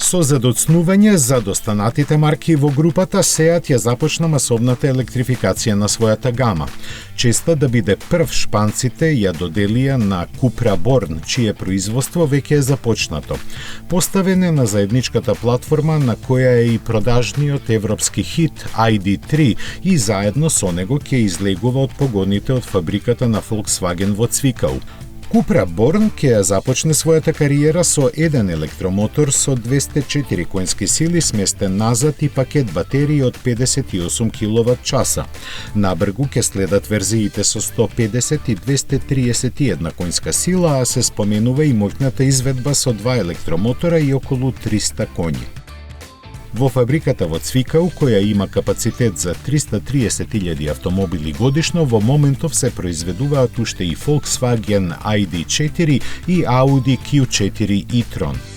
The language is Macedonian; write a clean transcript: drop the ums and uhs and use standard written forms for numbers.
Со задоцнување за достанатите марки во групата, Seat ја започна масовната електрификација на својата гама. Честа да биде прв, шпанците ја доделија на Cupra Born, чие производство веќе е започнато. Поставен е на заедничката платформа на која е и продажниот европски хит ID3 и заедно со него ќе излегува од погоните од фабриката на Volkswagen во Цвикау. Cupra Born ќе ја започне својата кариера со еден електромотор со 204 коњски сили сместен назад и пакет батерии од 58 киловат-часа. Набргу ќе следат верзиите со 150 и 231 коњска сила, а се споменува и моќната изведба со два електромотора и околу 300 коњи. Во фабриката во Цвикау, која има капацитет за 330.000 автомобили годишно, во моментов се произведуваат уште и Volkswagen ID4 и Audi Q4 e-tron.